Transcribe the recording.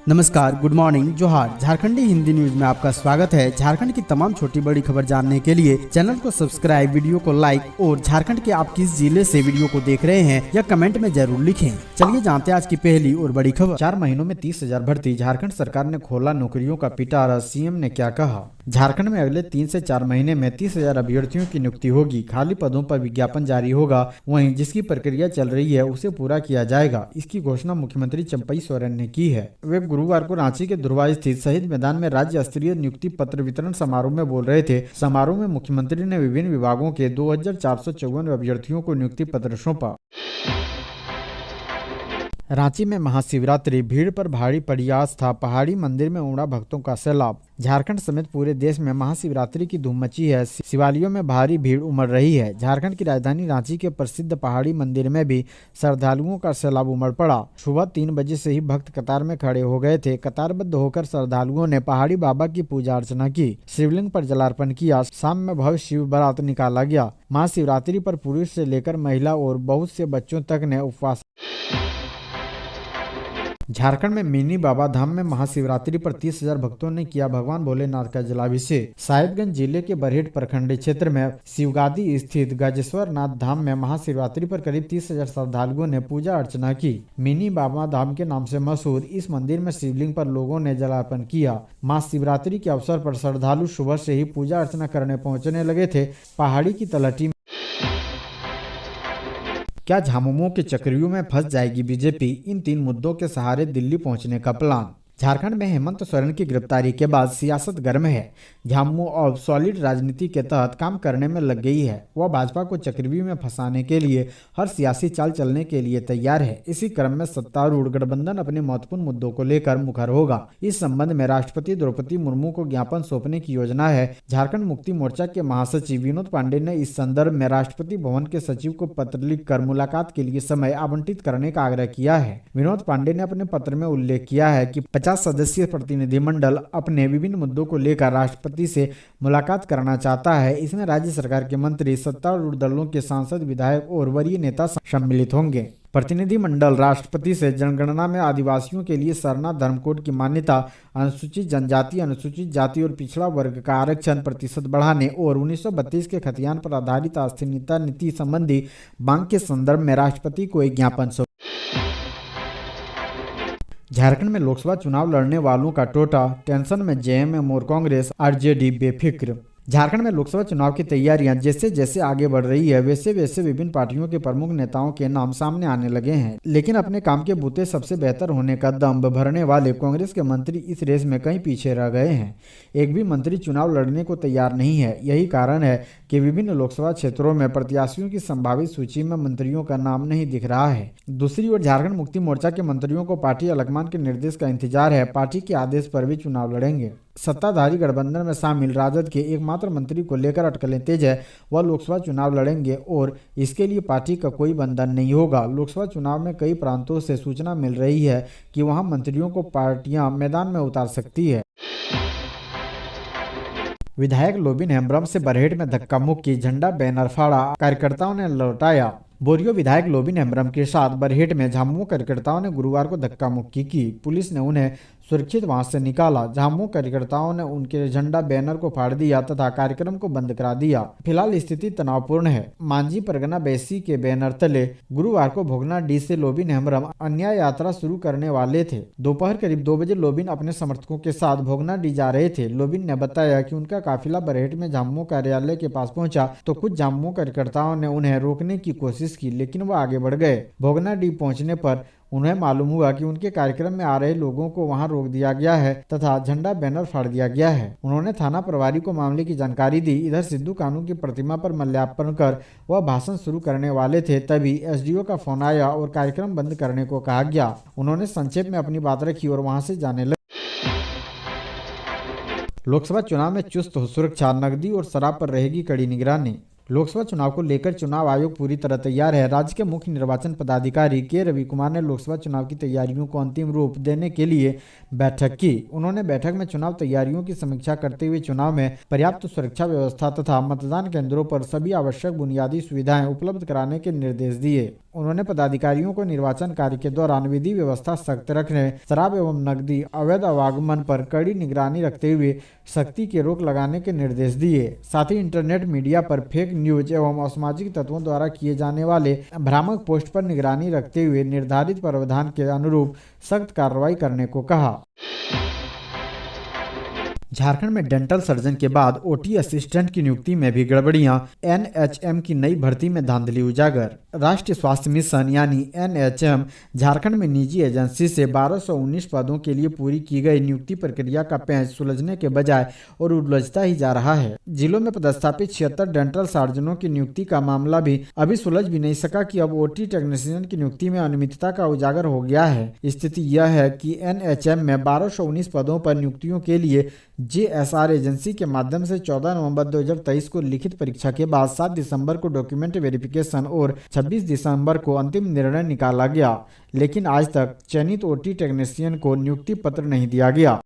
नमस्कार, good morning, जोहार। झारखंडी Hindi news में आपका स्वागत है। झारखंड की तमाम छोटी बड़ी खबर जानने के लिए चैनल को सब्सक्राइब, वीडियो को लाइक और झारखंड के आप किस जिले से वीडियो को देख रहे हैं या कमेंट में जरूर लिखें। चलिए जानते हैं आज की पहली और बड़ी खबर। 4 महीनों में 30,000 भर्ती, झारखंड सरकार ने खोला नौकरियों का पिटारा, सीएम ने क्या कहा। झारखंड में अगले 3 से 4 महीने में 30,000 अभ्यर्थियों की नियुक्ति होगी। खाली पदों पर विज्ञापन जारी होगा, वहीं जिसकी प्रक्रिया चल रही है उसे पूरा किया जाएगा। इसकी घोषणा मुख्यमंत्री चंपई सोरेन ने की है। वे गुरुवार को रांची के दुर्वा स्थित शहीद मैदान में राज्य स्तरीय नियुक्ति पत्र वितरण समारोह में बोल रहे थे। समारोह में मुख्यमंत्री ने विभिन्न विभागों के 2,454 अभ्यर्थियों को नियुक्ति पत्र सौंपा। रांची में महाशिवरात्रि, भीड़ पर भारी पड़ी आस्था, पहाड़ी मंदिर में उमड़ा भक्तों का सैलाब। झारखंड समेत पूरे देश में महाशिवरात्रि की धूम मची है। शिवालयों में भारी भीड़ उमड़ रही है। झारखंड की राजधानी रांची के प्रसिद्ध पहाड़ी मंदिर में भी श्रद्धालुओं का सैलाब उमड़ पड़ा। सुबह 3 बजे से ही भक्त कतार में खड़े हो गए थे। कतारबद्ध होकर श्रद्धालुओं ने पहाड़ी बाबा की पूजा अर्चना की, शिवलिंग पर जलार्पण किया। शाम में भव्य शिव बारात निकाला गया। महाशिवरात्रि पर पुरुष से लेकर महिला और बहुत से बच्चों तक ने उपवास। झारखंड में मिनी बाबा धाम में महाशिवरात्रि पर 30,000 भक्तों ने किया भगवान भोलेनाथ का जलाभिषेक। साहिबगंज जिले के बरहेट प्रखंड क्षेत्र में शिवगादी स्थित गजेश्वर नाथ धाम में महाशिवरात्रि पर करीब 30,000 श्रद्धालुओं ने पूजा अर्चना की। मिनी बाबा धाम के नाम से मशहूर इस मंदिर में शिवलिंग पर लोगों ने जलार्पण किया। महाशिवरात्रि के अवसर पर श्रद्धालु सुबह से ही पूजा अर्चना करने पहुंचने लगे थे। पहाड़ी की तलहटी क्या झामुमो के चक्रव्यूह में फंस जाएगी बीजेपी, इन 3 मुद्दों के सहारे दिल्ली पहुंचने का प्लान। झारखंड में हेमंत सोरेन की गिरफ्तारी के बाद सियासत गर्म है। झामुमो अब सॉलिड राजनीति के तहत काम करने में लग गई है। वह भाजपा को चक्रव्यूह में फंसाने के लिए हर सियासी चाल चलने के लिए तैयार है। इसी क्रम में सत्तारूढ़ गठबंधन अपने महत्वपूर्ण मुद्दों को लेकर मुखर होगा। इस संबंध में राष्ट्रपति द्रौपदी मुर्मू को ज्ञापन सौंपने की योजना है। झारखंड मुक्ति मोर्चा के महासचिव विनोद पांडे ने इस संदर्भ में राष्ट्रपति भवन के सचिव को पत्र लिखकर मुलाकात के लिए समय आवंटित करने का आग्रह किया है। विनोद पांडे ने अपने पत्र में उल्लेख किया है कि 50 सदस्यीय प्रतिनिधिमंडल अपने विभिन्न मुद्दों को लेकर राष्ट्रपति से मुलाकात करना चाहता है। इसमें राज्य सरकार के मंत्री, सत्तारूढ़ दलों के सांसद, विधायक और वरीय नेता सम्मिलित होंगे। प्रतिनिधिमंडल राष्ट्रपति से जनगणना में आदिवासियों के लिए सरना धर्म कोड की मान्यता, अनुसूचित जनजाति, अनुसूचित जाति और पिछड़ा वर्ग का आरक्षण प्रतिशत बढ़ाने और 1932 के खतियान पर आधारित आस्थानीयता नीति संबंधी मांग के संदर्भ में राष्ट्रपति को एक ज्ञापन सौंपा। झारखंड में लोकसभा चुनाव लड़ने वालों का टोटा, टेंशन में जेएमएम और कांग्रेस, आरजेडी बेफिक्र। झारखंड में लोकसभा चुनाव की तैयारियां जैसे जैसे आगे बढ़ रही है, वैसे वैसे विभिन्न पार्टियों के प्रमुख नेताओं के नाम सामने आने लगे हैं। लेकिन अपने काम के बूते सबसे बेहतर होने का दम्भ भरने वाले कांग्रेस के मंत्री इस रेस में कहीं पीछे रह गए हैं। एक भी मंत्री चुनाव लड़ने को तैयार नहीं है। यही कारण है कि विभिन्न लोकसभा क्षेत्रों में प्रत्याशियों की संभावित सूची में मंत्रियों का नाम नहीं दिख रहा है। दूसरी ओर झारखंड मुक्ति मोर्चा के मंत्रियों को पार्टी हाईकमान के निर्देश का इंतजार है। पार्टी के आदेश पर भी चुनाव लड़ेंगे। सत्ताधारी गठबंधन में शामिल राजद के एकमात्र मंत्री को लेकर अटकलें तेज है। वह लोकसभा चुनाव लड़ेंगे और इसके लिए पार्टी का कोई बंधन नहीं होगा। लोकसभा चुनाव में कई प्रांतों से सूचना मिल रही है कि वहां मंत्रियों को पार्टियां मैदान में उतार सकती है। विधायक लोबिन हेम्ब्रम से बरहेट में धक्का मुक्की, झंडा बैनर फाड़ा, कार्यकर्ताओं ने लौटाया। बोरियो विधायक लोबिन हेम्ब्रम के साथ बरहेट में झामुमो कार्यकर्ताओं ने गुरुवार को धक्का मुक्की की। पुलिस ने उन्हें सुरक्षित वहां से निकाला। झामुमो कार्यकर्ताओं ने उनके झंडा बैनर को फाड़ दिया तथा कार्यक्रम को बंद करा दिया। फिलहाल स्थिति तनावपूर्ण है। मांझी परगना बैसी के बैनर तले गुरुवार को भोगनाडीह से लोबिन हेम्ब्रम अन्याय यात्रा शुरू करने वाले थे। दोपहर करीब 2 बजे लोबिन अपने समर्थकों के साथ भोगनाडीह जा रहे थे। लोबिन ने बताया कि उनका काफिला बरहेट में झामुमो कार्यालय के पास पहुंचा तो कुछ झामुमो कार्यकर्ताओं ने उन्हें रोकने की कोशिश की, लेकिन वह आगे बढ़ गए। भोगनाडीह पहुंचने पर उन्हें मालूम हुआ कि उनके कार्यक्रम में आ रहे लोगों को वहां रोक दिया गया है तथा झंडा बैनर फाड़ दिया गया है। उन्होंने थाना प्रभारी को मामले की जानकारी दी। इधर सिद्धू कानू की प्रतिमा पर माल्यार्पण कर वह भाषण शुरू करने वाले थे, तभी एसडीओ का फोन आया और कार्यक्रम बंद करने को कहा गया। उन्होंने संक्षेप में अपनी बात रखी और वहां से जाने लगे। लोकसभा चुनाव में चुस्त हो सुरक्षा, नकदी और शराब पर रहेगी कड़ी निगरानी। लोकसभा चुनाव को लेकर चुनाव आयोग पूरी तरह तैयार है। राज्य के मुख्य निर्वाचन पदाधिकारी के रवि कुमार ने लोकसभा चुनाव की तैयारियों को अंतिम रूप देने के लिए बैठक की। उन्होंने बैठक में चुनाव तैयारियों की समीक्षा करते हुए चुनाव में पर्याप्त सुरक्षा व्यवस्था तथा मतदान केंद्रों पर सभी आवश्यक बुनियादी सुविधाएं उपलब्ध कराने के निर्देश दिए। उन्होंने पदाधिकारियों को निर्वाचन कार्य के दौरान विधि व्यवस्था सख्त रखने, शराब एवं नकदी अवैध आवागमन पर कड़ी निगरानी रखते हुए सख्ती की रोक लगाने के निर्देश दिए। साथ ही इंटरनेट मीडिया पर फेक न्यूज एवं असामाजिक तत्वों द्वारा किए जाने वाले भ्रामक पोस्ट पर निगरानी रखते हुए निर्धारित प्रावधान के अनुरूप सख्त कार्रवाई करने को कहा। झारखंड में डेंटल सर्जन के बाद ओटी असिस्टेंट की नियुक्ति में भी गड़बड़ियां, एनएचएम की नई भर्ती में धांधली उजागर। राष्ट्रीय स्वास्थ्य मिशन यानी एनएचएम झारखंड में निजी एजेंसी से 1219 पदों के लिए पूरी की गई नियुक्ति प्रक्रिया का पेंच सुलझने के बजाय और उलझता ही जा रहा है। जिलों में पदस्थापित 76 डेंटल सर्जनों की नियुक्ति का मामला भी अभी सुलझ भी नहीं सका कि अब ओटी टेक्नीशियन की नियुक्ति में अनियमितता का उजागर हो गया है। स्थिति यह है कि एनएचएम में 1219 पदों पर नियुक्तियों के लिए जेएसआर एजेंसी के माध्यम से 14 नवंबर 2023 को लिखित परीक्षा के बाद 7 दिसंबर को डॉक्यूमेंट वेरिफिकेशन और 26 दिसंबर को अंतिम निर्णय निकाला गया, लेकिन आज तक चयनित ओटी टेक्नीशियन को नियुक्ति पत्र नहीं दिया गया।